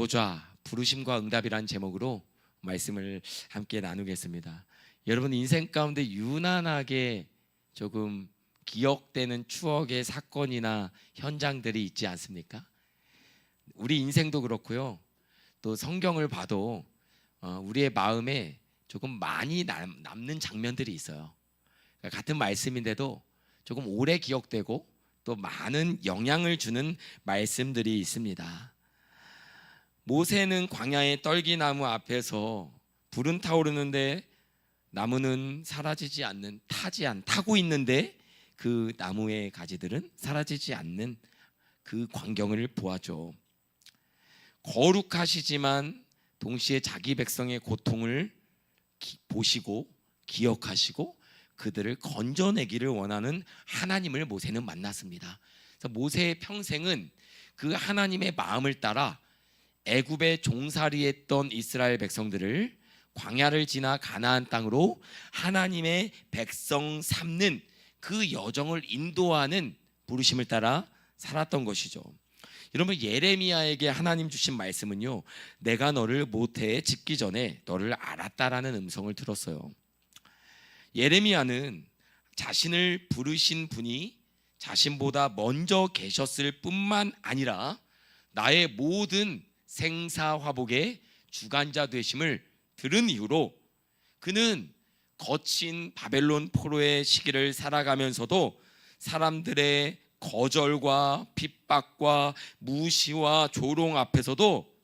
보좌, 부르심과 응답이란 제목으로 말씀을 함께 나누겠습니다. 여러분 인생 가운데 유난하게 조금 기억되는 추억의 사건이나 현장들이 있지 않습니까? 우리 인생도 그렇고요. 또 성경을 봐도 우리의 마음에 조금 많이 남는 장면들이 있어요. 같은 말씀인데도 조금 오래 기억되고 또 많은 영향을 주는 말씀들이 있습니다. 모세는 광야의 떨기나무 앞에서 불은 타오르는데 나무는 사라지지 않는, 타고 있는데 그 나무의 가지들은 사라지지 않는 그 광경을 보았죠. 거룩하시지만 동시에 자기 백성의 고통을 보시고 기억하시고 그들을 건져내기를 원하는 하나님을 모세는 만났습니다. 그래서 모세의 평생은 그 하나님의 마음을 따라 애굽에 종살이했던 이스라엘 백성들을 광야를 지나 가나안 땅으로 하나님의 백성 삼는 그 여정을 인도하는 부르심을 따라 살았던 것이죠. 여러분 예레미야에게 하나님 주신 말씀은요, 내가 너를 모태에 짓기 전에 너를 알았다라는 음성을 들었어요. 예레미야는 자신을 부르신 분이 자신보다 먼저 계셨을 뿐만 아니라 나의 모든 생사화복의 주관자 되심을 들은 이후로 그는 거친 바벨론 포로의 시기를 살아가면서도 사람들의 거절과 핍박과 무시와 조롱 앞에서도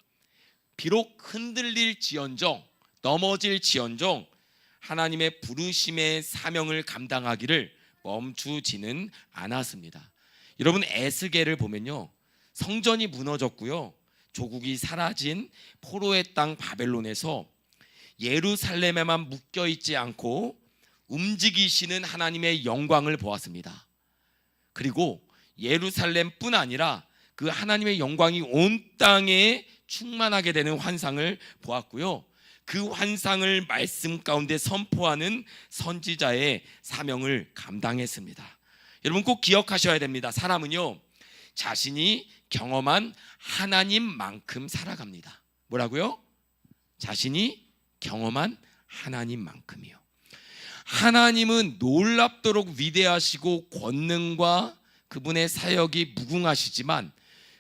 비록 흔들릴지언정 넘어질지언정 하나님의 부르심의 사명을 감당하기를 멈추지는 않았습니다. 여러분 에스겔을 보면요, 성전이 무너졌고요, 조국이 사라진 포로의 땅 바벨론에서 예루살렘에만 묶여있지 않고 움직이시는 하나님의 영광을 보았습니다. 그리고 예루살렘뿐 아니라 그 하나님의 영광이 온 땅에 충만하게 되는 환상을 보았고요, 그 환상을 말씀 가운데 선포하는 선지자의 사명을 감당했습니다. 여러분 꼭 기억하셔야 됩니다. 사람은요, 자신이 경험한 하나님만큼 살아갑니다. 뭐라고요? 자신이 경험한 하나님만큼이요. 하나님은 놀랍도록 위대하시고 권능과 그분의 사역이 무궁하시지만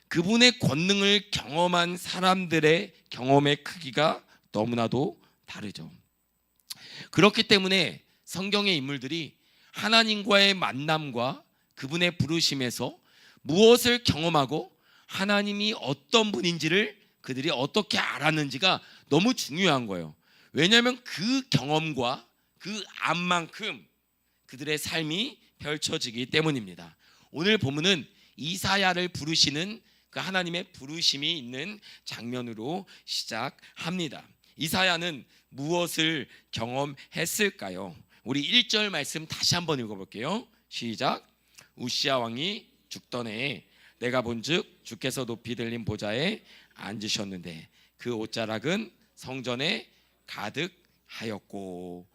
그분의 권능을 경험한 사람들의 경험의 크기가 너무나도 다르죠. 그렇기 때문에 성경의 인물들이 하나님과의 만남과 그분의 부르심에서 무엇을 경험하고 하나님이 어떤 분인지를 그들이 어떻게 알았는지가 너무 중요한 거예요. 왜냐하면 그 경험과 그 암만큼 그들의 삶이 펼쳐지기 때문입니다. 오늘 본문은 이사야를 부르시는 그 하나님의 부르심이 있는 장면으로 시작합니다. 이사야는 무엇을 경험했을까요? 우리 1절 말씀 다시 한번 읽어볼게요. 시작. 우시야 왕이 죽던 해에 내가 본즉 주께서 높이 들린 보좌에 앉으셨는데 그 옷자락은 성전에 가득하였고.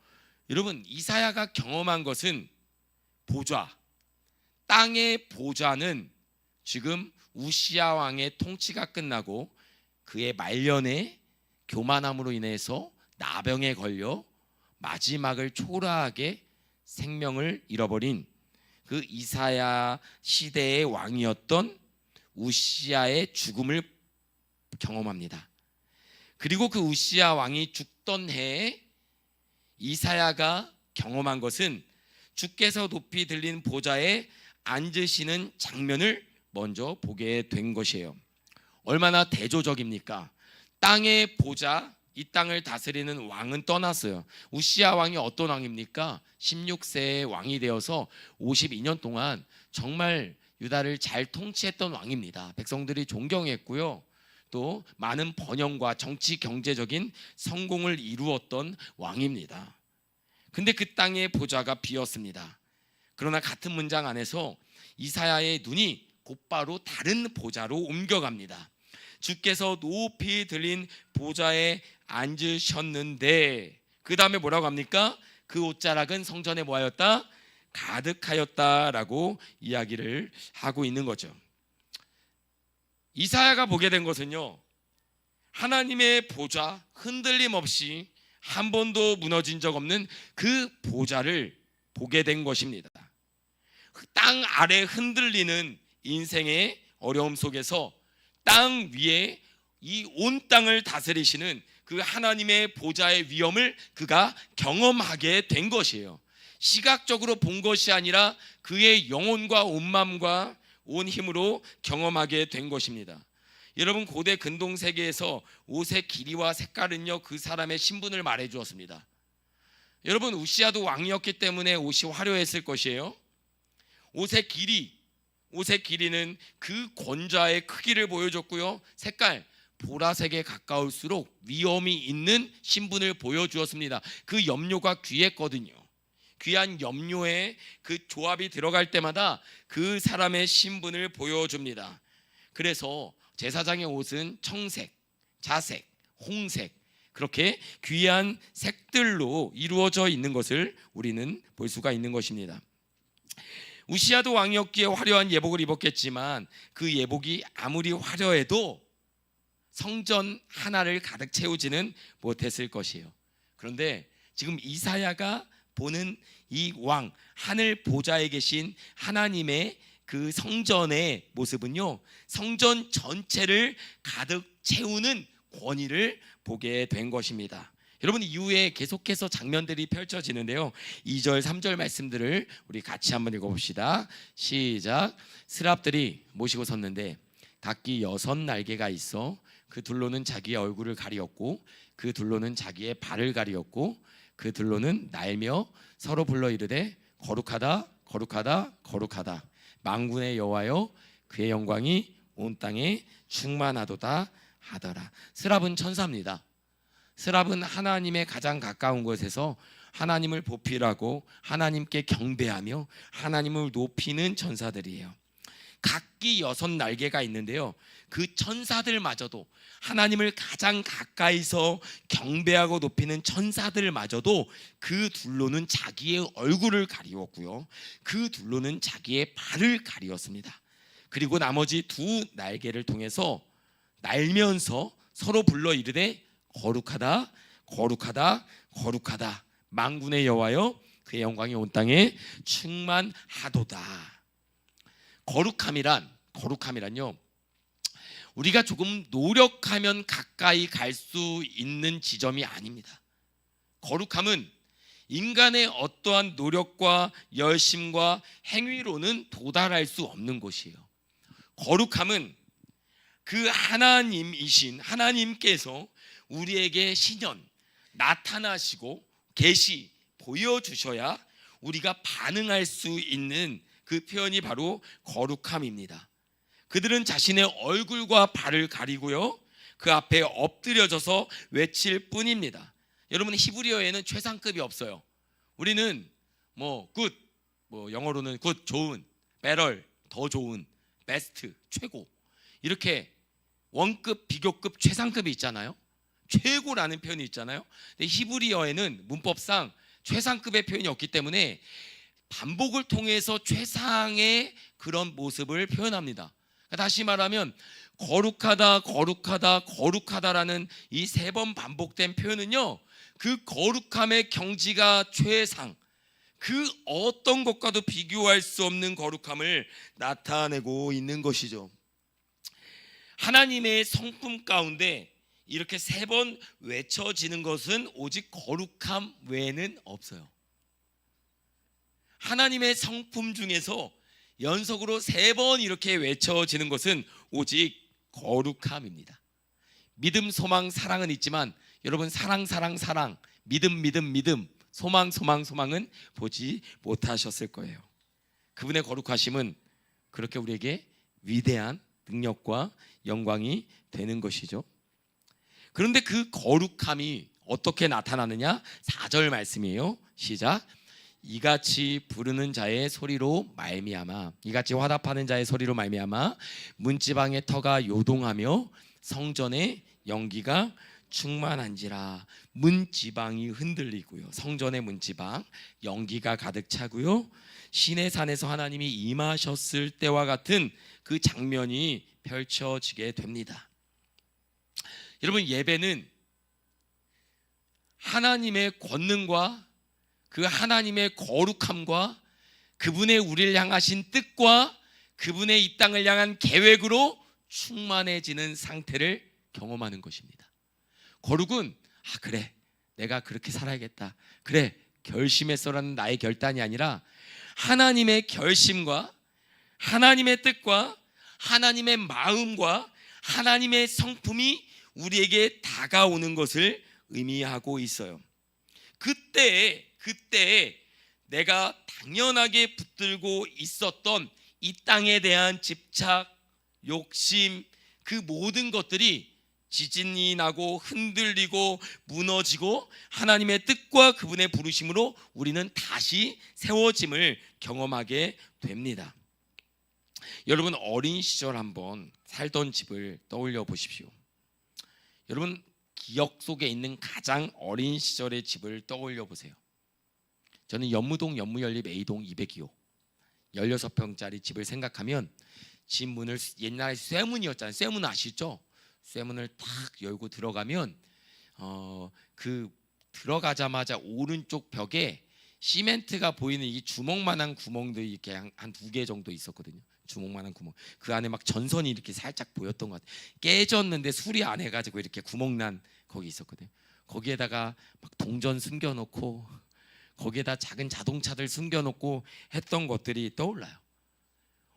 여러분 이사야가 경험한 것은 보좌, 땅의 보좌는 지금 우시야 왕의 통치가 끝나고 그의 말년에 교만함으로 인해서 나병에 걸려 마지막을 초라하게 생명을 잃어버린 그 이사야 시대의 왕이었던 우시야의 죽음을 경험합니다. 그리고 그 우시야 왕이 죽던 해에 이사야가 경험한 것은 주께서 높이 들린 보좌에 앉으시는 장면을 먼저 보게 된 것이에요. 얼마나 대조적입니까? 땅의 보좌, 이 땅을 다스리는 왕은 떠났어요. 우시야 왕이 어떤 왕입니까? 16세의 왕이 되어서 52년 동안 정말 유다를 잘 통치했던 왕입니다. 백성들이 존경했고요, 또 많은 번영과 정치 경제적인 성공을 이루었던 왕입니다. 근데 그 땅의 보좌가 비었습니다. 그러나 같은 문장 안에서 이사야의 눈이 곧바로 다른 보좌로 옮겨갑니다. 주께서 높이 들린 보좌에 앉으셨는데 그 다음에 뭐라고 합니까? 그 옷자락은 성전에 뭐하였다? 가득하였다라고 이야기를 하고 있는 거죠. 이사야가 보게 된 것은요, 하나님의 보좌 흔들림 없이 한 번도 무너진 적 없는 그 보좌를 보게 된 것입니다. 땅 아래 흔들리는 인생의 어려움 속에서 땅 위에 이 온 땅을 다스리시는 그 하나님의 보좌의 위엄을 그가 경험하게 된 것이에요. 시각적으로 본 것이 아니라 그의 영혼과 온 마음과 온 힘으로 경험하게 된 것입니다. 여러분, 고대 근동 세계에서 옷의 길이와 색깔은요 그 사람의 신분을 말해 주었습니다. 여러분, 우시아도 왕이었기 때문에 옷이 화려했을 것이에요. 옷의 길이는 그 권좌의 크기를 보여줬고요, 색깔 보라색에 가까울수록 위엄이 있는 신분을 보여주었습니다. 그 염료가 귀했거든요. 귀한 염료에 그 조합이 들어갈 때마다 그 사람의 신분을 보여줍니다. 그래서 제사장의 옷은 청색, 자색, 홍색, 그렇게 귀한 색들로 이루어져 있는 것을 우리는 볼 수가 있는 것입니다. 우시아도 왕이었기에 화려한 예복을 입었겠지만 그 예복이 아무리 화려해도 성전 하나를 가득 채우지는 못했을 것이에요. 그런데 지금 이사야가 보는 이 왕, 하늘 보좌에 계신 하나님의 그 성전의 모습은요, 성전 전체를 가득 채우는 권위를 보게 된 것입니다. 여러분, 이후에 계속해서 장면들이 펼쳐지는데요, 2절 3절 말씀들을 우리 같이 한번 읽어봅시다. 시작. 스랍들이 모시고 섰는데 닭이 6날개가 있어 그 둘로는 자기의 얼굴을 가리었고 그 둘로는 자기의 발을 가리었고 그 둘로는 날며 서로 불러 이르되 거룩하다 거룩하다 거룩하다 만군의 여호와여 그의 영광이 온 땅에 충만하도다 하더라. 스랍은 천사입니다. 스랍은 하나님의 가장 가까운 곳에서 하나님을 보필하고 하나님께 경배하며 하나님을 높이는 천사들이에요. 각기 6날개가 있는데요, 그 천사들마저도, 하나님을 가장 가까이서 경배하고 높이는 천사들마저도 그 둘로는 자기의 얼굴을 가리웠고요, 그 둘로는 자기의 발을 가리웠습니다. 그리고 나머지 2날개를 통해서 날면서 서로 불러 이르되 거룩하다 거룩하다 거룩하다 만군의 여호와여 그의 영광이 온 땅에 충만하도다. 거룩함이란요, 우리가 조금 노력하면 가까이 갈 수 있는 지점이 아닙니다. 거룩함은 인간의 어떠한 노력과 열심과 행위로는 도달할 수 없는 곳이에요. 거룩함은 그 하나님이신 하나님께서 우리에게 신현 나타나시고 계시 보여주셔야 우리가 반응할 수 있는 그 표현이 바로 거룩함입니다. 그들은 자신의 얼굴과 발을 가리고요, 그 앞에 엎드려져서 외칠 뿐입니다. 여러분, 히브리어에는 최상급이 없어요. 우리는 굿, 영어로는 굿, 좋은, better, 더 좋은, 베스트, 최고, 이렇게 원급, 비교급, 최상급이 있잖아요. 최고라는 표현이 있잖아요. 근데 히브리어에는 문법상 최상급의 표현이 없기 때문에 반복을 통해서 최상의 그런 모습을 표현합니다. 다시 말하면 거룩하다 거룩하다 거룩하다라는 이 3번 반복된 표현은요, 그 거룩함의 경지가 최상, 그 어떤 것과도 비교할 수 없는 거룩함을 나타내고 있는 것이죠. 하나님의 성품 가운데 이렇게 3번 외쳐지는 것은 오직 거룩함 외에는 없어요. 하나님의 성품 중에서 연속으로 3번 이렇게 외쳐지는 것은 오직 거룩함입니다. 믿음, 소망, 사랑은 있지만 여러분, 사랑, 사랑, 사랑, 믿음, 믿음, 믿음, 소망, 소망, 소망은 보지 못하셨을 거예요. 그분의 거룩하심은 그렇게 우리에게 위대한 능력과 영광이 되는 것이죠. 그런데 그 거룩함이 어떻게 나타나느냐? 4절 말씀이에요. 시작. 이같이 부르는 자의 소리로 말미암아, 이같이 화답하는 자의 소리로 말미암아 문지방의 터가 요동하며 성전의 연기가 충만한지라. 문지방이 흔들리고요, 성전의 문지방 연기가 가득 차고요, 시내 산에서 하나님이 임하셨을 때와 같은 그 장면이 펼쳐지게 됩니다. 여러분, 예배는 하나님의 권능과 그 하나님의 거룩함과 그분의 우리를 향하신 뜻과 그분의 이 땅을 향한 계획으로 충만해지는 상태를 경험하는 것입니다. 거룩은 그래, 내가 그렇게 살아야겠다, 그래, 결심했어라는 나의 결단이 아니라 하나님의 결심과 하나님의 뜻과 하나님의 마음과 하나님의 성품이 우리에게 다가오는 것을 의미하고 있어요. 그때 내가 당연하게 붙들고 있었던 이 땅에 대한 집착, 욕심, 그 모든 것들이 지진이 나고 흔들리고 무너지고 하나님의 뜻과 그분의 부르심으로 우리는 다시 세워짐을 경험하게 됩니다. 여러분, 어린 시절 한번 살던 집을 떠올려 보십시오. 여러분, 기억 속에 있는 가장 어린 시절의 집을 떠올려 보세요. 저는 연무동 연무연립 A동 202호 16평짜리 집을 생각하면 집 문을, 옛날에 쇠문이었잖아요. 쇠문 아시죠? 쇠문을 탁 열고 들어가면 그 들어가자마자 오른쪽 벽에 시멘트가 보이는 이 주먹만한 구멍들이 이렇게 한 2개 정도 있었거든요. 주먹만한 구멍. 그 안에 막 전선이 이렇게 살짝 보였던 것 같아요. 깨졌는데 수리 안 해가지고 이렇게 구멍난 거기 있었거든요. 거기에다가 막 동전 숨겨놓고 거기에다 작은 자동차들 숨겨놓고 했던 것들이 떠올라요.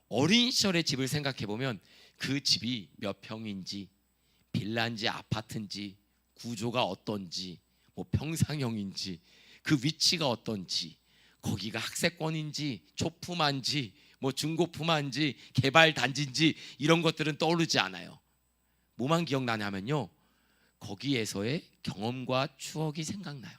어린 시절의 집을 생각해보면 그 집이 몇 평인지, 빌라인지 아파트인지, 구조가 어떤지, 뭐 평상형인지, 그 위치가 어떤지, 거기가 학세권인지 초품한지 뭐 중고품한지 개발 단지인지 이런 것들은 떠오르지 않아요. 뭐만 기억나냐면요, 거기에서의 경험과 추억이 생각나요.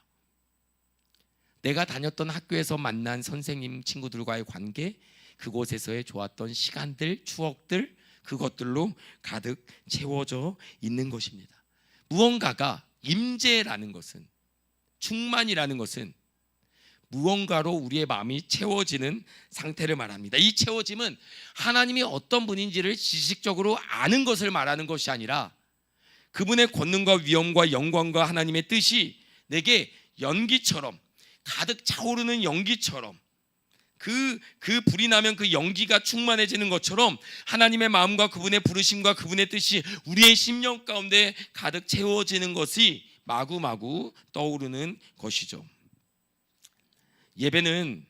내가 다녔던 학교에서 만난 선생님 친구들과의 관계, 그곳에서의 좋았던 시간들, 추억들, 그것들로 가득 채워져 있는 것입니다. 무언가가 임재라는 것은, 충만이라는 것은 무언가로 우리의 마음이 채워지는 상태를 말합니다. 이 채워짐은 하나님이 어떤 분인지를 지식적으로 아는 것을 말하는 것이 아니라 그분의 권능과 위엄과 영광과 하나님의 뜻이 내게 연기처럼, 가득 차오르는 연기처럼, 그 불이 나면 그 연기가 충만해지는 것처럼 하나님의 마음과 그분의 부르심과 그분의 뜻이 우리의 심령 가운데 가득 채워지는 것이 마구마구 떠오르는 것이죠. 예배는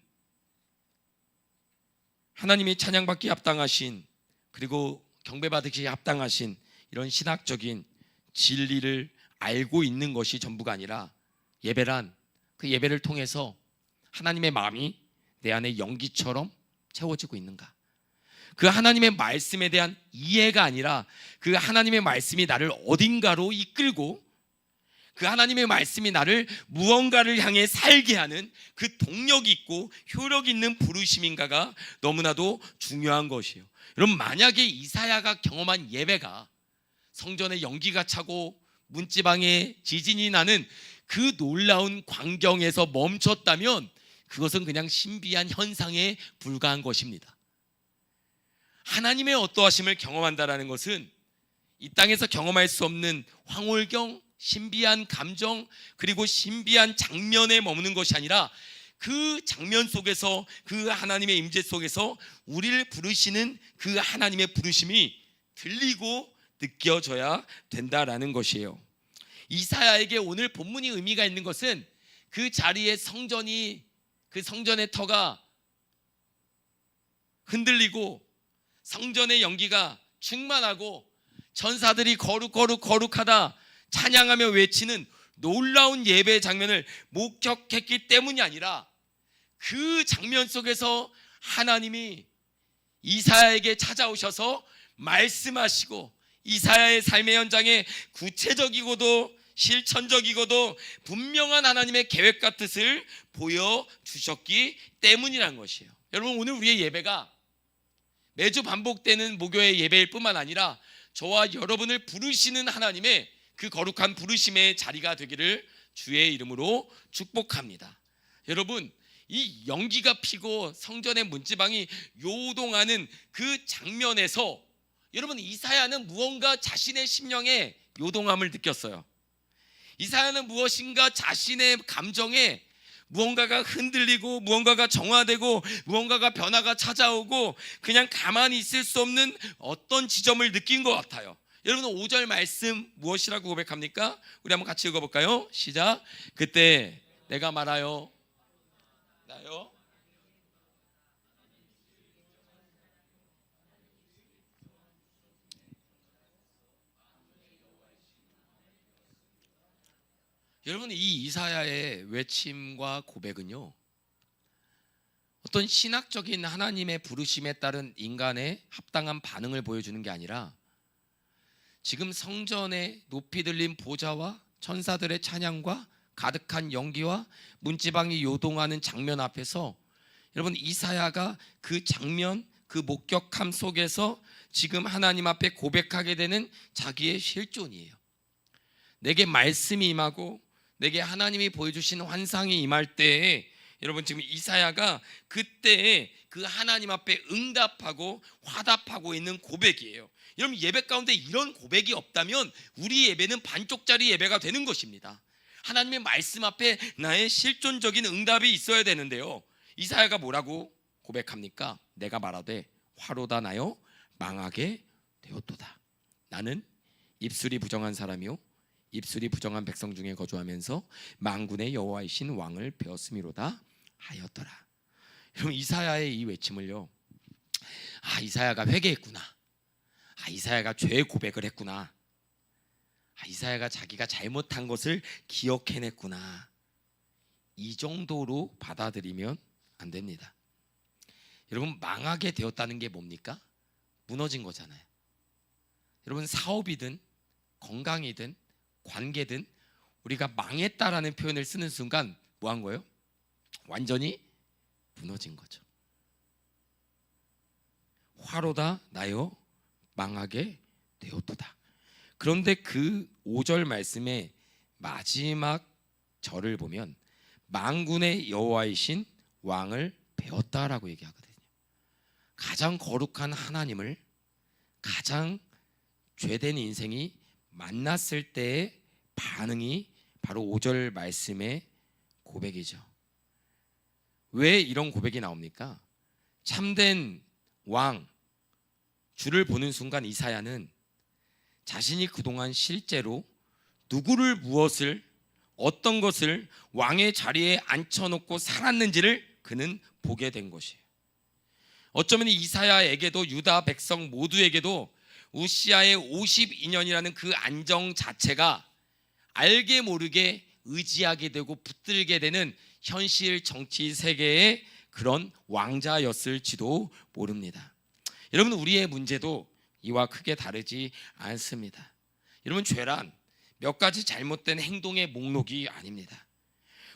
하나님이 찬양받기 합당하신, 그리고 경배받기 합당하신 이런 신학적인 진리를 알고 있는 것이 전부가 아니라, 예배란 그 예배를 통해서 하나님의 마음이 내 안에 연기처럼 채워지고 있는가, 그 하나님의 말씀에 대한 이해가 아니라 그 하나님의 말씀이 나를 어딘가로 이끌고 그 하나님의 말씀이 나를 무언가를 향해 살게 하는 그 동력이 있고 효력이 있는 부르심인가가 너무나도 중요한 것이에요. 여러분, 만약에 이사야가 경험한 예배가 성전에 연기가 차고 문지방에 지진이 나는 그 놀라운 광경에서 멈췄다면 그것은 그냥 신비한 현상에 불과한 것입니다. 하나님의 어떠하심을 경험한다는 것은 이 땅에서 경험할 수 없는 황홀경, 신비한 감정, 그리고 신비한 장면에 머무는 것이 아니라 그 장면 속에서, 그 하나님의 임재 속에서 우리를 부르시는 그 하나님의 부르심이 들리고 느껴져야 된다라는 것이에요. 이사야에게 오늘 본문이 의미가 있는 것은 그 자리에 그 성전의 터가 흔들리고 성전의 연기가 충만하고 전사들이 거룩하다 찬양하며 외치는 놀라운 예배 장면을 목격했기 때문이 아니라, 그 장면 속에서 하나님이 이사야에게 찾아오셔서 말씀하시고 이사야의 삶의 현장에 구체적이고도 실천적이고도 분명한 하나님의 계획과 뜻을 보여주셨기 때문이라는 것이에요. 여러분, 오늘 우리의 예배가 매주 반복되는 목요일 예배일 뿐만 아니라 저와 여러분을 부르시는 하나님의 그 거룩한 부르심의 자리가 되기를 주의 이름으로 축복합니다. 여러분, 이 연기가 피고 성전의 문지방이 요동하는 그 장면에서 여러분, 이사야는 무언가 자신의 심령에 요동함을 느꼈어요. 이사야는 무엇인가 자신의 감정에 무언가가 흔들리고 무언가가 정화되고 무언가가 변화가 찾아오고 그냥 가만히 있을 수 없는 어떤 지점을 느낀 것 같아요. 여러분, 5절 말씀 무엇이라고 고백합니까? 우리 한번 같이 읽어볼까요? 시작. 그때 내가 말하여 나요. 여러분, 이 이사야의 외침과 고백은요, 어떤 신학적인 하나님의 부르심에 따른 인간의 합당한 반응을 보여주는 게 아니라 지금 성전에 높이 들린 보좌와 천사들의 찬양과 가득한 연기와 문지방이 요동하는 장면 앞에서 여러분, 이사야가 그 장면, 그 목격함 속에서 지금 하나님 앞에 고백하게 되는 자기의 실존이에요. 내게 말씀이 임하고 내게 하나님이 보여주신 환상이 임할 때에 여러분, 지금 이사야가 그때에 그 하나님 앞에 응답하고 화답하고 있는 고백이에요. 여러분, 예배 가운데 이런 고백이 없다면 우리 예배는 반쪽짜리 예배가 되는 것입니다. 하나님의 말씀 앞에 나의 실존적인 응답이 있어야 되는데요, 이사야가 뭐라고 고백합니까? 내가 말하되 화로다 나여 망하게 되었도다. 나는 입술이 부정한 사람이요 입술이 부정한 백성 중에 거주하면서 만군의 여호와이신 왕을 배웠음이로다 하였더라. 여러분, 이사야의 이 외침을요, 이사야가 회개했구나, 이사야가 죄의 고백을 했구나, 이사야가 자기가 잘못한 것을 기억해냈구나, 이 정도로 받아들이면 안 됩니다. 여러분, 망하게 되었다는 게 뭡니까? 무너진 거잖아요. 여러분, 사업이든 건강이든 관계든 우리가 망했다라는 표현을 쓰는 순간 뭐 한 거예요? 완전히 무너진 거죠. 화로다 나여 망하게 되었도다. 그런데 그 5절 말씀의 마지막 절을 보면 만군의 여호와이신 왕을 배웠다라고 얘기하거든요. 가장 거룩한 하나님을 가장 죄된 인생이 만났을 때의 반응이 바로 5절 말씀의 고백이죠. 왜 이런 고백이 나옵니까? 참된 왕, 주를 보는 순간 이사야는 자신이 그동안 실제로 누구를 무엇을 어떤 것을 왕의 자리에 앉혀놓고 살았는지를 그는 보게 된 것이에요. 어쩌면 이사야에게도 유다 백성 모두에게도 우시아의 52년이라는 그 안정 자체가 알게 모르게 의지하게 되고 붙들게 되는 현실 정치 세계의 그런 왕자였을지도 모릅니다. 여러분, 우리의 문제도 이와 크게 다르지 않습니다. 여러분, 죄란 몇 가지 잘못된 행동의 목록이 아닙니다.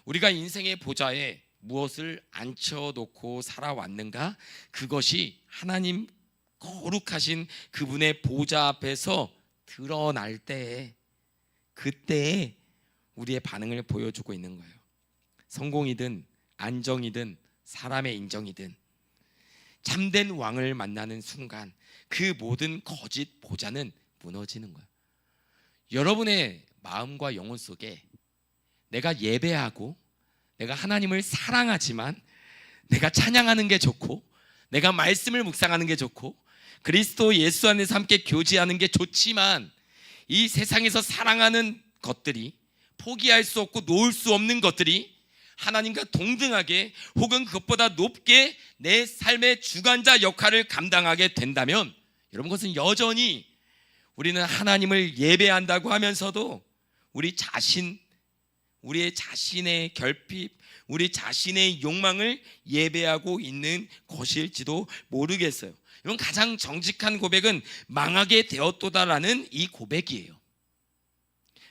우리가 인생의 보좌에 무엇을 앉혀놓고 살아왔는가, 그것이 하나님 거룩하신 그분의 보좌 앞에서 드러날 때에, 그때에 우리의 반응을 보여주고 있는 거예요. 성공이든 안정이든 사람의 인정이든 참된 왕을 만나는 순간 그 모든 거짓 보좌는 무너지는 거예요. 여러분의 마음과 영혼 속에 내가 예배하고 내가 하나님을 사랑하지만 내가 찬양하는 게 좋고 내가 말씀을 묵상하는 게 좋고 그리스도 예수 안에서 함께 교제하는 게 좋지만 이 세상에서 사랑하는 것들이, 포기할 수 없고 놓을 수 없는 것들이 하나님과 동등하게 혹은 그것보다 높게 내 삶의 주관자 역할을 감당하게 된다면 여러분, 그것은 여전히 우리는 하나님을 예배한다고 하면서도 우리의 자신의 결핍, 우리 자신의 욕망을 예배하고 있는 것일지도 모르겠어요. 이건 가장 정직한 고백은 망하게 되었도다라는 이 고백이에요.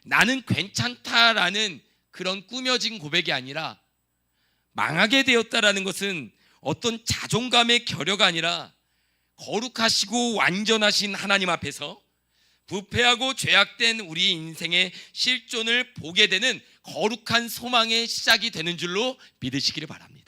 나는 괜찮다라는 그런 꾸며진 고백이 아니라, 망하게 되었다라는 것은 어떤 자존감의 결여가 아니라 거룩하시고 완전하신 하나님 앞에서 부패하고 죄악된 우리 인생의 실존을 보게 되는 거룩한 소망의 시작이 되는 줄로 믿으시기를 바랍니다.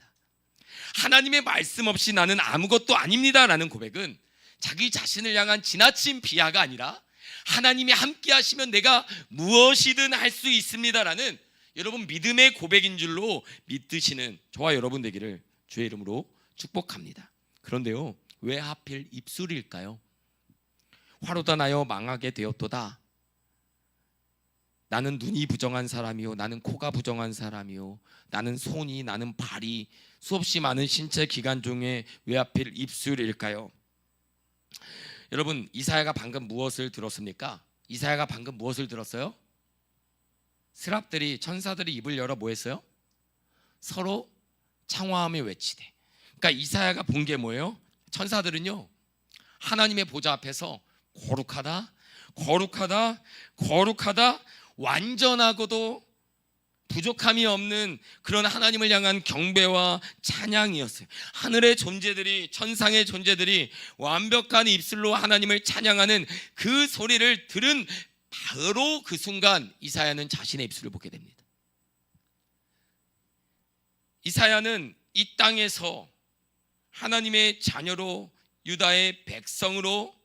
하나님의 말씀 없이 나는 아무것도 아닙니다라는 고백은 자기 자신을 향한 지나친 비하가 아니라 하나님이 함께 하시면 내가 무엇이든 할 수 있습니다라는 여러분 믿음의 고백인 줄로 믿으시는 저와 여러분 되기를 주의 이름으로 축복합니다. 그런데요, 왜 하필 입술일까요? 화로다 나여 망하게 되었도다. 나는 눈이 부정한 사람이요, 나는 코가 부정한 사람이요, 나는 손이, 나는 발이, 수없이 많은 신체 기관 중에 왜 하필 입술일까요? 여러분, 이사야가 방금 무엇을 들었습니까? 이사야가 방금 무엇을 들었어요? 스랍들이, 천사들이 입을 열어 뭐 했어요? 서로 창화하며 외치되. 그러니까 이사야가 본 게 뭐예요? 천사들은요, 하나님의 보좌 앞에서 거룩하다, 거룩하다, 거룩하다, 완전하고도 부족함이 없는 그런 하나님을 향한 경배와 찬양이었어요. 하늘의 존재들이, 천상의 존재들이 완벽한 입술로 하나님을 찬양하는 그 소리를 들은 바로 그 순간 이사야는 자신의 입술을 보게 됩니다. 이사야는 이 땅에서 하나님의 자녀로, 유다의 백성으로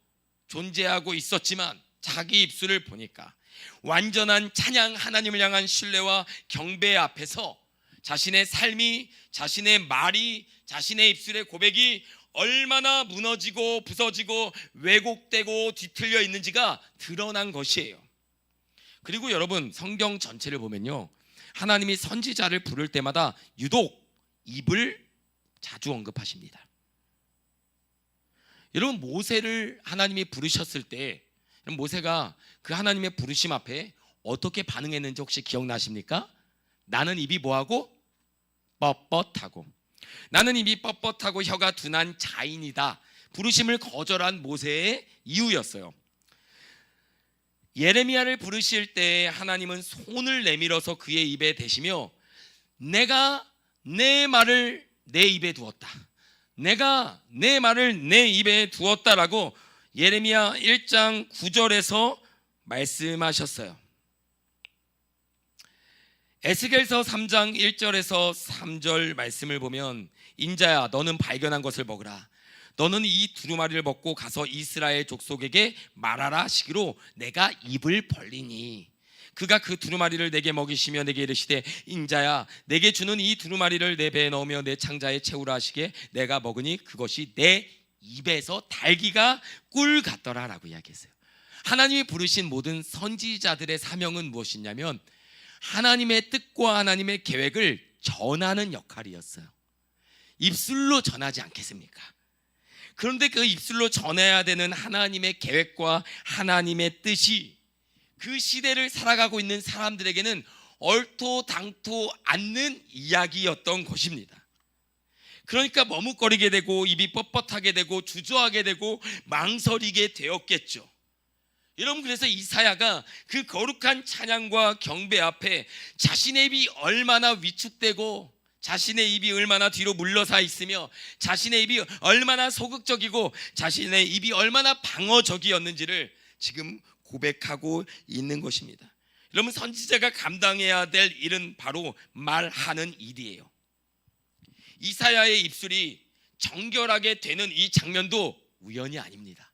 존재하고 있었지만 자기 입술을 보니까 완전한 찬양, 하나님을 향한 신뢰와 경배 앞에서 자신의 삶이, 자신의 말이, 자신의 입술의 고백이 얼마나 무너지고 부서지고 왜곡되고 뒤틀려 있는지가 드러난 것이에요. 그리고 여러분, 성경 전체를 보면요, 하나님이 선지자를 부를 때마다 유독 입을 자주 언급하십니다. 여러분, 모세를 하나님이 부르셨을 때 모세가 그 하나님의 부르심 앞에 어떻게 반응했는지 혹시 기억나십니까? 나는 입이 뭐하고? 뻣뻣하고. 나는 입이 뻣뻣하고 혀가 둔한 자인이다. 부르심을 거절한 모세의 이유였어요. 예레미야를 부르실 때 하나님은 손을 내밀어서 그의 입에 대시며 내가 내 말을 내 입에 두었다, 내가 내 말을 내 입에 두었다라고 예레미야 1장 9절에서 말씀하셨어요. 에스겔서 3장 1절에서 3절 말씀을 보면 인자야, 너는 발견한 것을 먹으라. 너는 이 두루마리를 먹고 가서 이스라엘 족속에게 말하라 하시기로 내가 입을 벌리니 그가 그 두루마리를 내게 먹이시며 내게 이르시되 인자야, 내게 주는 이 두루마리를 내 배에 넣으며 내 창자에 채우라 하시게 내가 먹으니 그것이 내 입에서 달기가 꿀 같더라라고 이야기했어요. 하나님이 부르신 모든 선지자들의 사명은 무엇이냐면 하나님의 뜻과 하나님의 계획을 전하는 역할이었어요. 입술로 전하지 않겠습니까? 그런데 그 입술로 전해야 되는 하나님의 계획과 하나님의 뜻이 그 시대를 살아가고 있는 사람들에게는 얼토당토 않는 이야기였던 것입니다. 그러니까 머뭇거리게 되고 입이 뻣뻣하게 되고 주저하게 되고 망설이게 되었겠죠. 여러분, 그래서 이사야가 그 거룩한 찬양과 경배 앞에 자신의 입이 얼마나 위축되고 자신의 입이 얼마나 뒤로 물러서 있으며 자신의 입이 얼마나 소극적이고 자신의 입이 얼마나 방어적이었는지를 지금 고백하고 있는 것입니다. 여러분, 선지자가 감당해야 될 일은 바로 말하는 일이에요. 이사야의 입술이 정결하게 되는 이 장면도 우연이 아닙니다.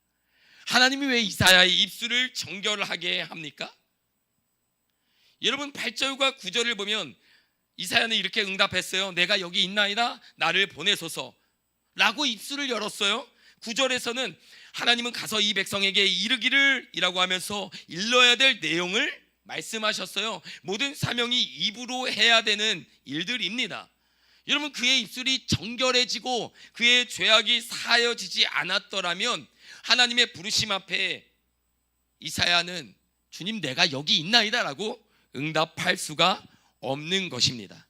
하나님이 왜 이사야의 입술을 정결하게 합니까? 여러분, 8절과 9절을 보면 이사야는 이렇게 응답했어요. 내가 여기 있나이다, 나를 보내소서 라고 입술을 열었어요. 9절에서는 하나님은 가서 이 백성에게 이르기를 이라고 하면서 일러야 될 내용을 말씀하셨어요. 모든 사명이 입으로 해야 되는 일들입니다. 여러분, 그의 입술이 정결해지고 그의 죄악이 사하여지지 않았더라면 하나님의 부르심 앞에 이사야는 주님, 내가 여기 있나이다 라고 응답할 수가 없는 것입니다.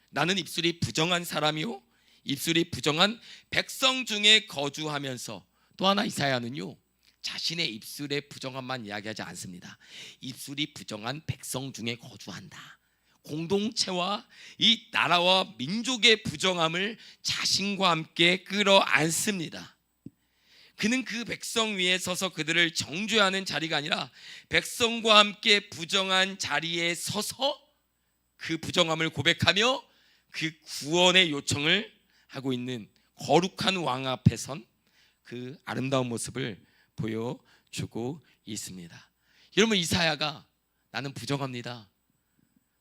나는 입술이 부정한 사람이요, 입술이 부정한 백성 중에 거주하면서, 또 하나 이사야는요, 자신의 입술의 부정함만 이야기하지 않습니다. 입술이 부정한 백성 중에 거주한다. 공동체와 이 나라와 민족의 부정함을 자신과 함께 끌어안습니다. 그는 그 백성 위에 서서 그들을 정죄하는 자리가 아니라 백성과 함께 부정한 자리에 서서 그 부정함을 고백하며 그 구원의 요청을 하고 있는 거룩한 왕 앞에 선 그 아름다운 모습을 보여주고 있습니다. 여러분, 이사야가 나는 부정합니다,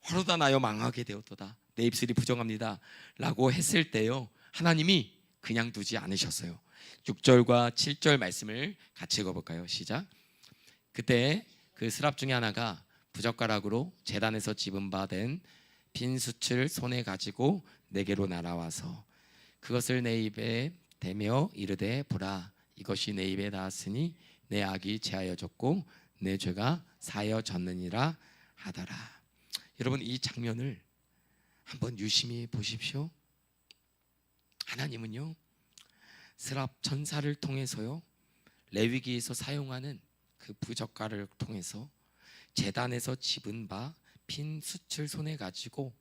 화로다 나여 망하게 되었도다, 내 입술이 부정합니다 라고 했을 때요, 하나님이 그냥 두지 않으셨어요. 6절과 7절 말씀을 같이 읽어볼까요? 시작. 그때 그 스랍 중에 하나가 부젓가락으로 제단에서 집은 바 된 빈 숯을 손에 가지고 내게로 날아와서 그것을 내 입에 대며 이르되 보라, 이것이 내 입에 닿았으니 내 악이 제하여졌고 내 죄가 사하여졌느니라 하더라. 여러분, 이 장면을 한번 유심히 보십시오. 하나님은요, 스랍 천사를 통해서요, 레위기에서 사용하는 그 부젓가락을 통해서 제단에서 집은 바 핀 숯을 손에 가지고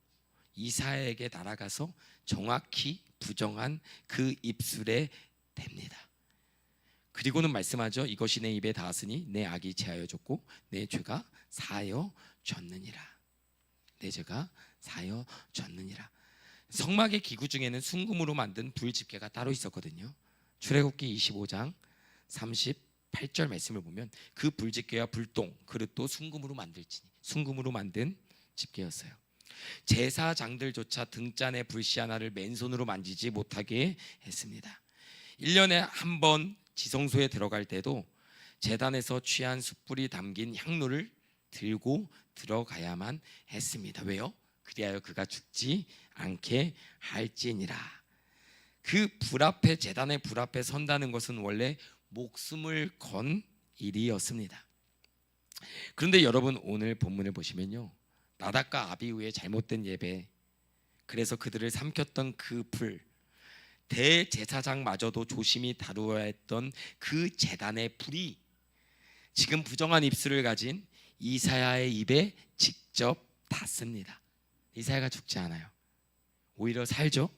이사야에게 날아가서 정확히 부정한 그 입술에 댑니다. 그리고는 말씀하죠. 이것이 내 입에 닿았으니 내 악이 제하여졌고 내 죄가 사하여졌느니라. 내 죄가 사하여졌느니라. 성막의 기구 중에는 순금으로 만든 불집게가 따로 있었거든요. 출애굽기 25장 38절 말씀을 보면 그 불집게와 불똥, 그릇도 순금으로 만든 집게였어요. 제사장들조차 등잔에 불씨 하나를 맨손으로 만지지 못하게 했습니다. 1년에 한 번 지성소에 들어갈 때도 제단에서 취한 숯불이 담긴 향로를 들고 들어가야만 했습니다. 왜요? 그리하여 그가 죽지 않게 할지니라. 그 불 앞에, 제단의 불 앞에 선다는 것은 원래 목숨을 건 일이었습니다. 그런데 여러분, 오늘 본문을 보시면요, 나답과 아비후의 잘못된 예배, 그래서 그들을 삼켰던 그 불, 대제사장마저도 조심히 다루어야 했던 그 제단의 불이 지금 부정한 입술을 가진 이사야의 입에 직접 닿습니다. 이사야가 죽지 않아요. 오히려 살죠.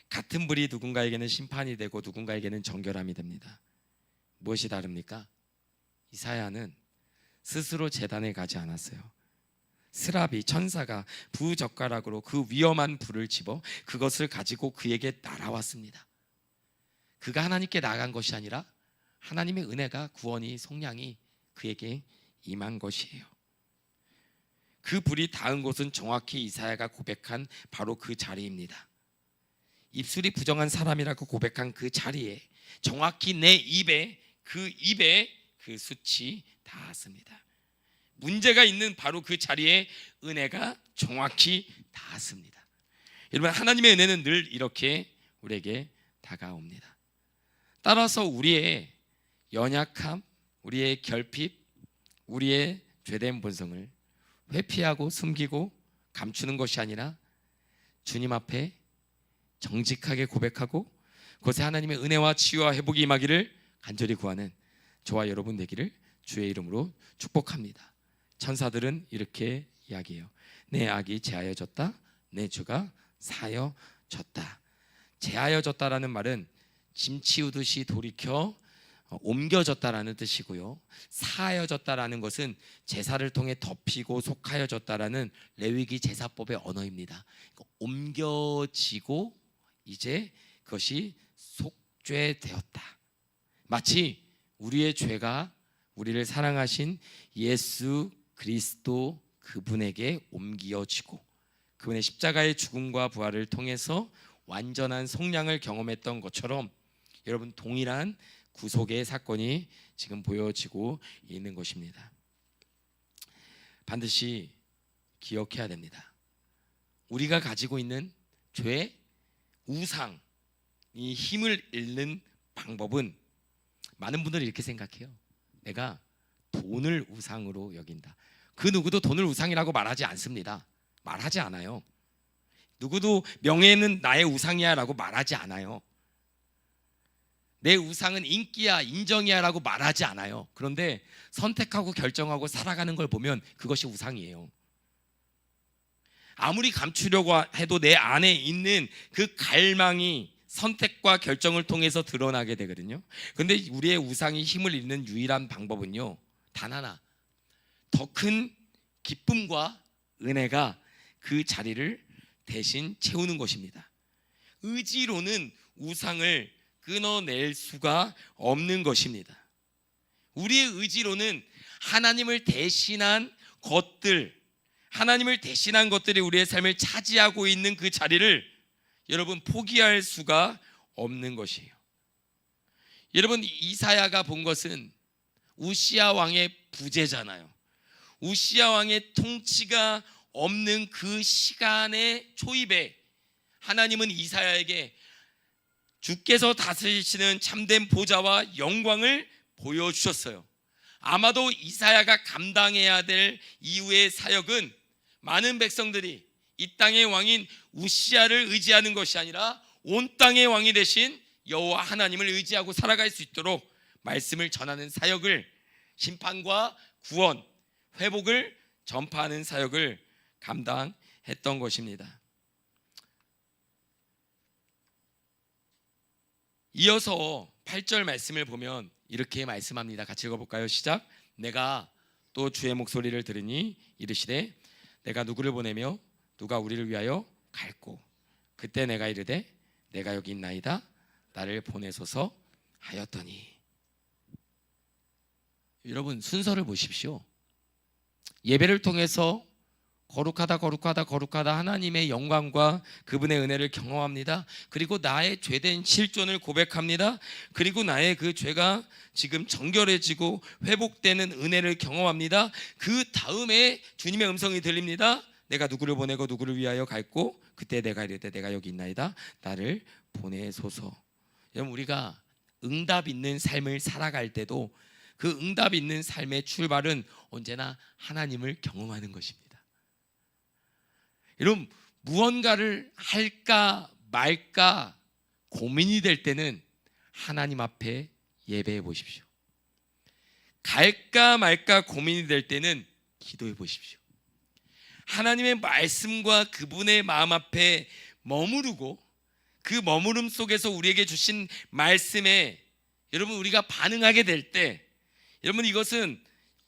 같은 불이 누군가에게는 심판이 되고 누군가에게는 정결함이 됩니다. 무엇이 다릅니까? 이사야는 스스로 제단에 가지 않았어요. 스랍이, 천사가 부젓가락으로 그 위험한 불을 집어 그것을 가지고 그에게 날아왔습니다. 그가 하나님께 나아간 것이 아니라 하나님의 은혜가, 구원이, 속량이 그에게 임한 것이에요. 그 불이 닿은 곳은 정확히 이사야가 고백한 바로 그 자리입니다. 입술이 부정한 사람이라고 고백한 그 자리에 정확히 내 입에 그 숯이 닿았습니다. 문제가 있는 바로 그 자리에 은혜가 정확히 닿았습니다. 여러분, 하나님의 은혜는 늘 이렇게 우리에게 다가옵니다. 따라서 우리의 연약함, 우리의 결핍, 우리의 죄된 본성을 회피하고 숨기고 감추는 것이 아니라 주님 앞에 정직하게 고백하고 그것에 하나님의 은혜와 치유와 회복이 임하기를 간절히 구하는 저와 여러분 되기를 주의 이름으로 축복합니다. 천사들은 이렇게 이야기해요. 내 악이 제하여졌다, 내 죄가 사하여졌다. 제하여졌다라는 말은 짐 치우듯이 돌이켜 옮겨졌다라는 뜻이고요, 사하여졌다라는 것은 제사를 통해 덮이고 속하여졌다라는 레위기 제사법의 언어입니다. 옮겨지고 이제 그것이 속죄되었다. 마치 우리의 죄가 우리를 사랑하신 예수 그리스도 그분에게 옮겨지고 그분의 십자가의 죽음과 부활을 통해서 완전한 속량을 경험했던 것처럼 여러분, 동일한 구속의 사건이 지금 보여지고 있는 것입니다. 반드시 기억해야 됩니다. 우리가 가지고 있는 죄, 우상, 이 힘을 잃는 방법은 많은 분들이 이렇게 생각해요. 내가 돈을 우상으로 여긴다. 그 누구도 돈을 우상이라고 말하지 않습니다. 말하지 않아요. 누구도 명예는 나의 우상이야 라고 말하지 않아요. 내 우상은 인기야, 인정이야 라고 말하지 않아요. 그런데 선택하고 결정하고 살아가는 걸 보면 그것이 우상이에요. 아무리 감추려고 해도 내 안에 있는 그 갈망이 선택과 결정을 통해서 드러나게 되거든요. 그런데 우리의 우상이 힘을 잃는 유일한 방법은요, 단 하나, 더 큰 기쁨과 은혜가 그 자리를 대신 채우는 것입니다. 의지로는 우상을 끊어낼 수가 없는 것입니다. 우리의 의지로는 하나님을 대신한 것들이 우리의 삶을 차지하고 있는 그 자리를 여러분 포기할 수가 없는 것이에요. 여러분, 이사야가 본 것은 우시야 왕의 부재잖아요. 우시야 왕의 통치가 없는 그 시간의 초입에 하나님은 이사야에게 주께서 다스리시는 참된 보좌와 영광을 보여주셨어요. 아마도 이사야가 감당해야 될 이후의 사역은 많은 백성들이 이 땅의 왕인 우시야를 의지하는 것이 아니라 온 땅의 왕이 되신 여호와 하나님을 의지하고 살아갈 수 있도록 말씀을 전하는 사역을, 심판과 구원, 회복을 전파하는 사역을 감당했던 것입니다. 이어서 8절 말씀을 보면 이렇게 말씀합니다. 같이 읽어볼까요? 시작. 내가 또 주의 목소리를 들으니 이르시되 내가 누구를 보내며 누가 우리를 위하여 갈꼬. 그때 내가 이르되 내가 여기 있나이다. 나를 보내소서 하였더니. 여러분, 순서를 보십시오. 예배를 통해서 거룩하다 하나님의 영광과 그분의 은혜를 경험합니다. 그리고 나의 죄된 실존을 고백합니다. 그리고 나의 그 죄가 지금 정결해지고 회복되는 은혜를 경험합니다. 그 다음에 주님의 음성이 들립니다. 내가 누구를 보내고 누구를 위하여 갈꼬. 그때 내가 이르되 내가 여기 있나이다. 나를 보내소서. 여러분, 우리가 응답 있는 삶을 살아갈 때도 그 응답 있는 삶의 출발은 언제나 하나님을 경험하는 것입니다. 여러분, 무언가를 할까 말까 고민이 될 때는 하나님 앞에 예배해 보십시오. 갈까 말까 고민이 될 때는 기도해 보십시오. 하나님의 말씀과 그분의 마음 앞에 머무르고 그 머무름 속에서 우리에게 주신 말씀에 여러분 우리가 반응하게 될 때, 여러분 이것은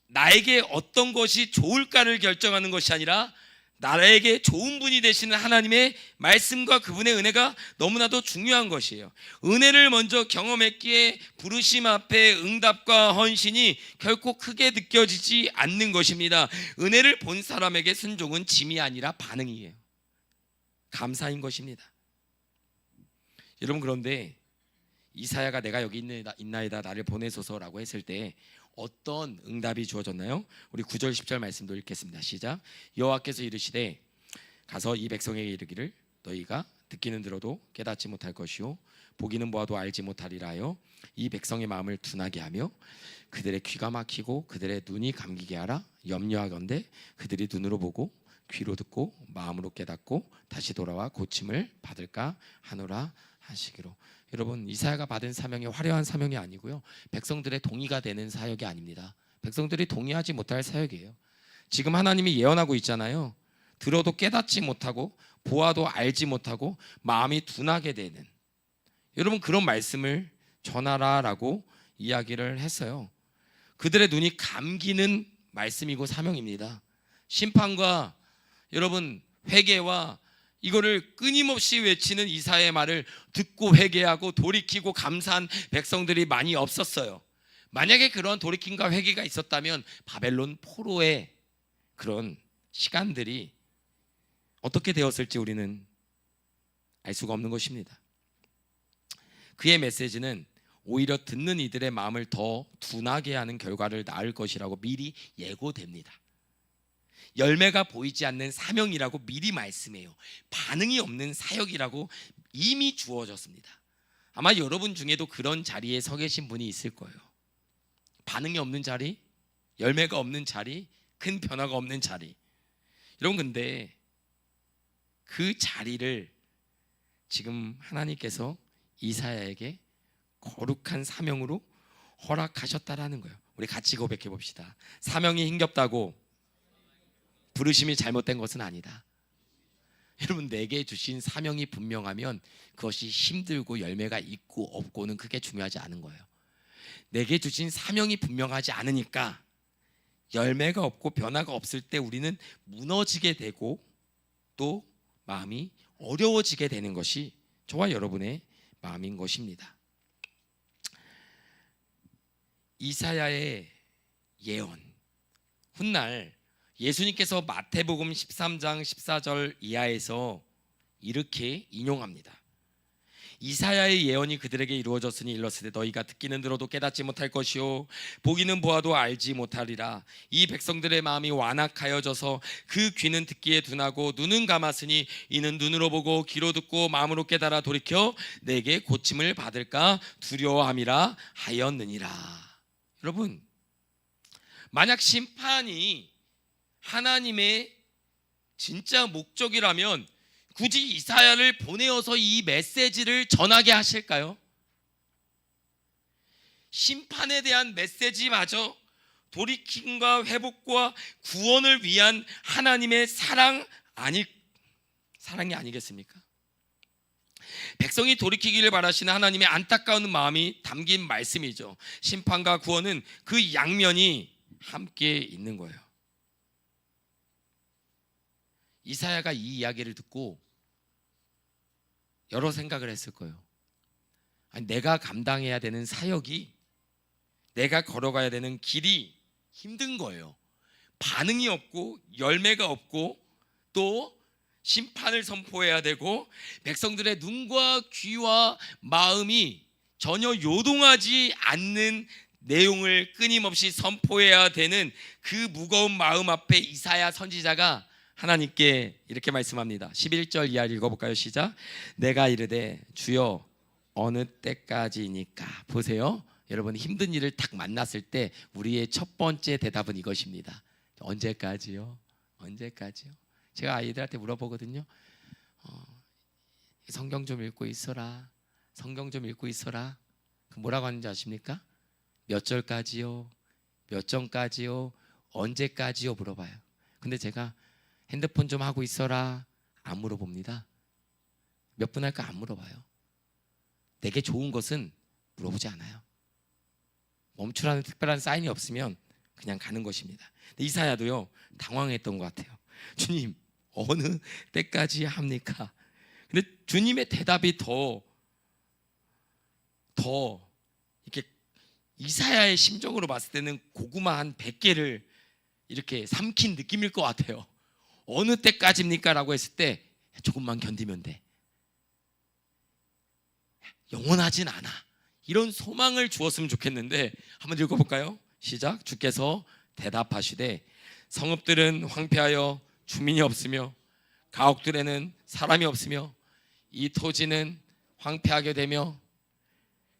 나에게 어떤 것이 좋을까를 결정하는 것이 아니라 나에게 좋은 분이 되시는 하나님의 말씀과 그분의 은혜가 너무나도 중요한 것이에요. 은혜를 먼저 경험했기에 부르심 앞에 응답과 헌신이 결코 크게 느껴지지 않는 것입니다. 은혜를 본 사람에게 순종은 짐이 아니라 반응이에요. 감사인 것입니다. 여러분, 그런데 이사야가 내가 여기 있나이다 나를 보내소서라고 했을 때 어떤 응답이 주어졌나요? 우리 9절 10절 말씀도 읽겠습니다. 시작. 여호와께서 이르시되 가서 이 백성에게 이르기를 너희가 듣기는 들어도 깨닫지 못할 것이요 보기는 보아도 알지 못하리라 하여 이 백성의 마음을 둔하게 하며 그들의 귀가 막히고 그들의 눈이 감기게 하라. 염려하건대 그들이 눈으로 보고 귀로 듣고 마음으로 깨닫고 다시 돌아와 고침을 받을까 하노라 하시기로. 여러분, 이사야가 받은 사명이 화려한 사명이 아니고요, 백성들의 동의가 되는 사역이 아닙니다. 백성들이 동의하지 못할 사역이에요. 지금 하나님이 예언하고 있잖아요. 들어도 깨닫지 못하고 보아도 알지 못하고 마음이 둔하게 되는, 여러분 그런 말씀을 전하라라고 이야기를 했어요. 그들의 눈이 감기는 말씀이고 사명입니다. 심판과 여러분 회개와 이거를 끊임없이 외치는 이사야의 말을 듣고 회개하고 돌이키고 감사한 백성들이 많이 없었어요. 만약에 그런 돌이킴과 회개가 있었다면 바벨론 포로의 그런 시간들이 어떻게 되었을지 우리는 알 수가 없는 것입니다. 그의 메시지는 오히려 듣는 이들의 마음을 더 둔하게 하는 결과를 낳을 것이라고 미리 예고됩니다. 열매가 보이지 않는 사명이라고 미리 말씀해요. 반응이 없는 사역이라고 이미 주어졌습니다. 아마 여러분 중에도 그런 자리에 서 계신 분이 있을 거예요. 반응이 없는 자리, 열매가 없는 자리, 큰 변화가 없는 자리. 여러분, 근데 그 자리를 지금 하나님께서 이사야에게 거룩한 사명으로 허락하셨다라는 거예요. 우리 같이 고백해 봅시다. 사명이 힘겹다고 부르심이 잘못된 것은 아니다. 여러분, 내게 주신 사명이 분명하면 그것이 힘들고 열매가 있고 없고는 크게 중요하지 않은 거예요. 내게 주신 사명이 분명하지 않으니까 열매가 없고 변화가 없을 때 우리는 무너지게 되고 또 마음이 어려워지게 되는 것이 저와 여러분의 마음인 것입니다. 이사야의 예언, 훗날 예수님께서 마태복음 13장 14절 이하에서 이렇게 인용합니다. 이사야의 예언이 그들에게 이루어졌으니 일렀으되 너희가 듣기는 들어도 깨닫지 못할 것이요 보기는 보아도 알지 못하리라. 이 백성들의 마음이 완악하여져서 그 귀는 듣기에 둔하고 눈은 감았으니 이는 눈으로 보고 귀로 듣고 마음으로 깨달아 돌이켜 내게 고침을 받을까 두려워함이라 하였느니라. 여러분, 만약 심판이 하나님의 진짜 목적이라면 굳이 이사야를 보내어서 이 메시지를 전하게 하실까요? 심판에 대한 메시지마저 돌이킴과 회복과 구원을 위한 하나님의 사랑이 아니겠습니까? 백성이 돌이키기를 바라시는 하나님의 안타까운 마음이 담긴 말씀이죠. 심판과 구원은 그 양면이 함께 있는 거예요. 이사야가 이 이야기를 듣고 여러 생각을 했을 거예요. 아니, 내가 감당해야 되는 사역이, 내가 걸어가야 되는 길이 힘든 거예요. 반응이 없고 열매가 없고 또 심판을 선포해야 되고 백성들의 눈과 귀와 마음이 전혀 요동하지 않는 내용을 끊임없이 선포해야 되는 그 무거운 마음 앞에 이사야 선지자가 하나님께 이렇게 말씀합니다. 11절 이하 읽어볼까요? 시작. 내가 이르되 주여 어느 때까지니까. 보세요, 여러분, 힘든 일을 딱 만났을 때 우리의 첫 번째 대답은 이것입니다. 언제까지요? 언제까지요? 제가 아이들한테 물어보거든요. 성경 좀 읽고 있어라. 성경 좀 읽고 있어라. 뭐라고 하는지 아십니까? 몇 절까지요? 몇 절까지요? 언제까지요? 물어봐요. 근데 제가 핸드폰 좀 하고 있어라 안 물어봅니다. 몇 분 할까 안 물어봐요. 내게 좋은 것은 물어보지 않아요. 멈추라는 특별한 사인이 없으면 그냥 가는 것입니다. 근데 이사야도요 당황했던 것 같아요. 주님 어느 때까지 합니까? 근데 주님의 대답이 더 이렇게 이사야의 심정으로 봤을 때는 고구마 한 100개를 이렇게 삼킨 느낌일 것 같아요. 어느 때까지입니까? 라고 했을 때 조금만 견디면 돼. 영원하진 않아. 이런 소망을 주었으면 좋겠는데 한번 읽어볼까요? 시작. 주께서 대답하시되 성읍들은 황폐하여 주민이 없으며 가옥들에는 사람이 없으며 이 토지는 황폐하게 되며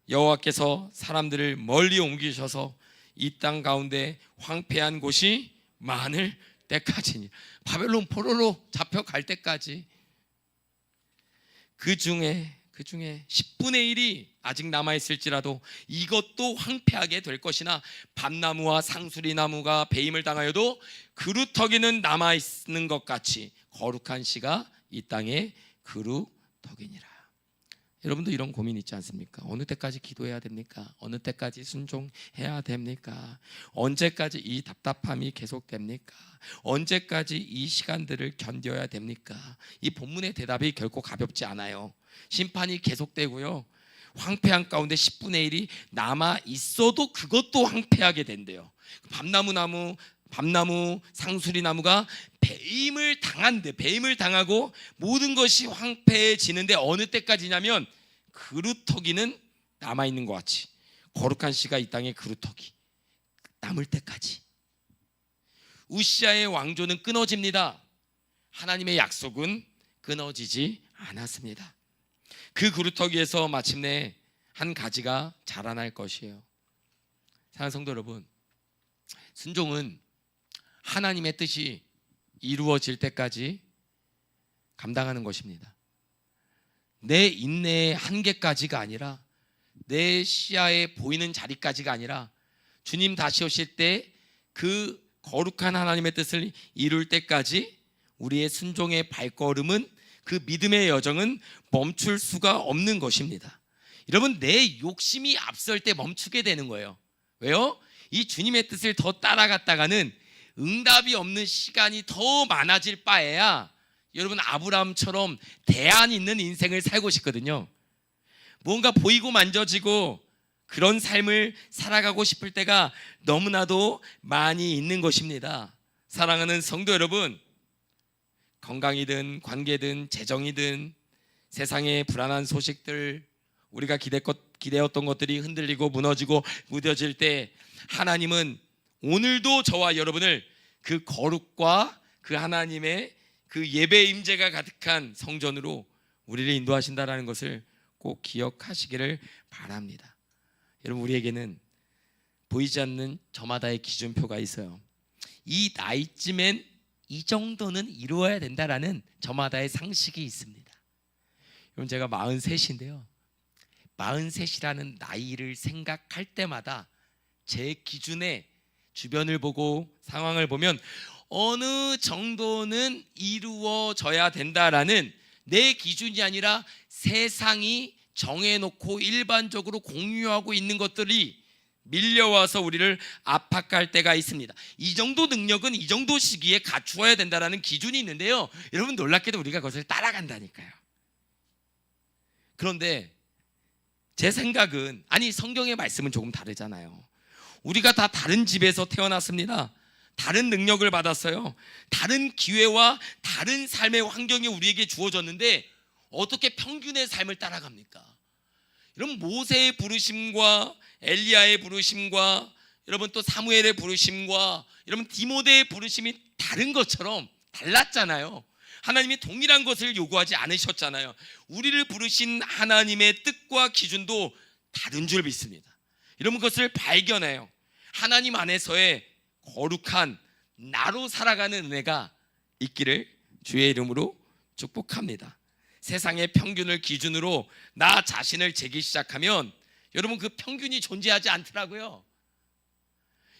여호와께서 사람들을 멀리 옮기셔서 이 땅 가운데 황폐한 곳이 많을 때까지니. 바벨론 포로로 잡혀갈 때까지. 그 중에 10분의 1이 아직 남아있을지라도 이것도 황폐하게 될 것이나 밤나무와 상수리나무가 배임을 당하여도 그루터기는 남아있는 것 같이 거룩한 씨가 이 땅에 그루터기니라. 여러분도 이런 고민 있지 않습니까? 어느 때까지 기도해야 됩니까? 어느 때까지 순종해야 됩니까? 언제까지 이 답답함이 계속됩니까? 언제까지 이 시간들을 견뎌야 됩니까? 이 본문의 대답이 결코 가볍지 않아요. 심판이 계속되고요, 황폐한 가운데 10분의 1이 남아 있어도 그것도 황폐하게 된대요. 밤나무, 상수리나무가 배임을 당하고 모든 것이 황폐해지는데 어느 때까지냐면 그루터기는 남아있는 것 같이 거룩한 씨가 이 땅에 그루터기 남을 때까지. 우시아의 왕조는 끊어집니다. 하나님의 약속은 끊어지지 않았습니다. 그 그루터기에서 마침내 한 가지가 자라날 것이에요. 사랑하는 성도 여러분, 순종은 하나님의 뜻이 이루어질 때까지 감당하는 것입니다. 내 인내의 한계까지가 아니라, 내 시야에 보이는 자리까지가 아니라 주님 다시 오실 때 그 거룩한 하나님의 뜻을 이룰 때까지 우리의 순종의 발걸음은, 그 믿음의 여정은 멈출 수가 없는 것입니다. 여러분, 내 욕심이 앞설 때 멈추게 되는 거예요. 왜요? 이 주님의 뜻을 더 따라갔다가는 응답이 없는 시간이 더 많아질 바에야 여러분 아브라함처럼 대안 있는 인생을 살고 싶거든요. 뭔가 보이고 만져지고 그런 삶을 살아가고 싶을 때가 너무나도 많이 있는 것입니다. 사랑하는 성도 여러분, 건강이든 관계든 재정이든 세상의 불안한 소식들, 우리가 기대었던 것들이 흔들리고 무너지고 무뎌질 때 하나님은 오늘도 저와 여러분을 그 거룩과 그 하나님의 그 예배 임재가 가득한 성전으로 우리를 인도하신다라는 것을 꼭 기억하시기를 바랍니다. 여러분, 우리에게는 보이지 않는 저마다의 기준표가 있어요. 이 나이쯤엔 이 정도는 이루어야 된다라는 저마다의 상식이 있습니다. 여러분, 제가 43인데요 43이라는 나이를 생각할 때마다 제 기준에 주변을 보고 상황을 보면 어느 정도는 이루어져야 된다라는 내 기준이 아니라 세상이 정해놓고 일반적으로 공유하고 있는 것들이 밀려와서 우리를 압박할 때가 있습니다. 이 정도 능력은 이 정도 시기에 갖추어야 된다라는 기준이 있는데요, 여러분 놀랍게도 우리가 그것을 따라간다니까요. 그런데 제 생각은, 아니 성경의 말씀은 조금 다르잖아요. 우리가 다 다른 집에서 태어났습니다. 다른 능력을 받았어요. 다른 기회와 다른 삶의 환경이 우리에게 주어졌는데 어떻게 평균의 삶을 따라갑니까? 여러분, 모세의 부르심과 엘리야의 부르심과 여러분 또 사무엘의 부르심과 여러분 디모데의 부르심이 다른 것처럼 달랐잖아요. 하나님이 동일한 것을 요구하지 않으셨잖아요. 우리를 부르신 하나님의 뜻과 기준도 다른 줄 믿습니다. 여러분, 그것을 발견해요. 하나님 안에서의 거룩한 나로 살아가는 은혜가 있기를 주의 이름으로 축복합니다. 세상의 평균을 기준으로 나 자신을 재기 시작하면 여러분, 그 평균이 존재하지 않더라고요.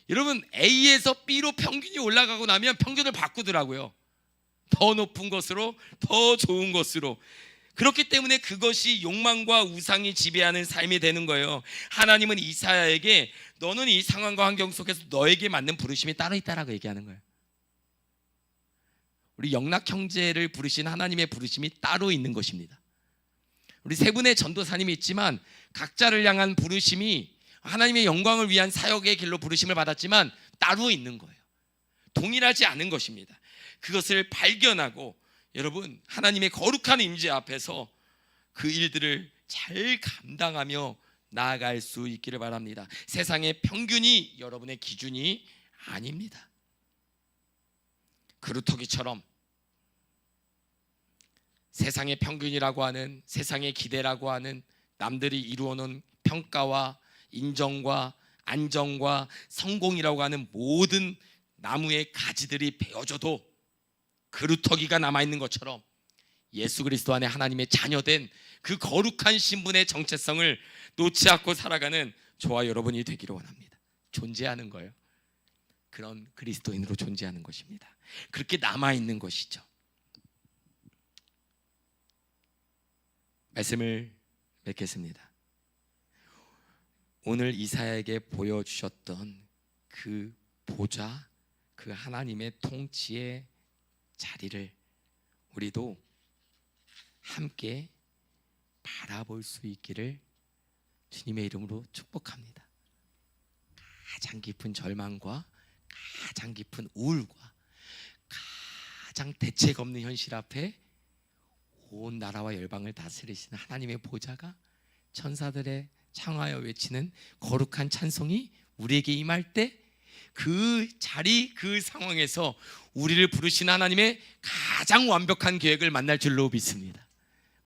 여러분, A에서 B로 평균이 올라가고 나면 평균을 바꾸더라고요. 더 높은 것으로, 더 좋은 것으로. 그렇기 때문에 그것이 욕망과 우상이 지배하는 삶이 되는 거예요. 하나님은 이사야에게 너는 이 상황과 환경 속에서 너에게 맞는 부르심이 따로 있다라고 얘기하는 거예요. 우리 영락 형제를 부르신 하나님의 부르심이 따로 있는 것입니다. 우리 세 분의 전도사님이 있지만 각자를 향한 부르심이 하나님의 영광을 위한 사역의 길로 부르심을 받았지만 따로 있는 거예요. 동일하지 않은 것입니다. 그것을 발견하고 여러분, 하나님의 거룩한 임재 앞에서 그 일들을 잘 감당하며 나아갈 수 있기를 바랍니다. 세상의 평균이 여러분의 기준이 아닙니다. 그루터기처럼 세상의 평균이라고 하는, 세상의 기대라고 하는 남들이 이루어놓은 평가와 인정과 안정과 성공이라고 하는 모든 나무의 가지들이 베어져도 그루터기가 남아있는 것처럼 예수 그리스도 안에 하나님의 자녀된 그 거룩한 신분의 정체성을 놓지 않고 살아가는 저와 여러분이 되기를 원합니다. 존재하는 거예요. 그런 그리스도인으로 존재하는 것입니다. 그렇게 남아있는 것이죠. 말씀을 맺겠습니다. 오늘 이사야에게 보여주셨던 그 보좌, 그 하나님의 통치의 자리를 우리도 함께 바라볼 수 있기를 주님의 이름으로 축복합니다. 가장 깊은 절망과 가장 깊은 우울과 가장 대책 없는 현실 앞에 온 나라와 열방을 다스리시는 하나님의 보좌가 천사들의 창하여 외치는 거룩한 찬송이 우리에게 임할 때 그 자리, 그 상황에서 우리를 부르신 하나님의 가장 완벽한 계획을 만날 줄로 믿습니다.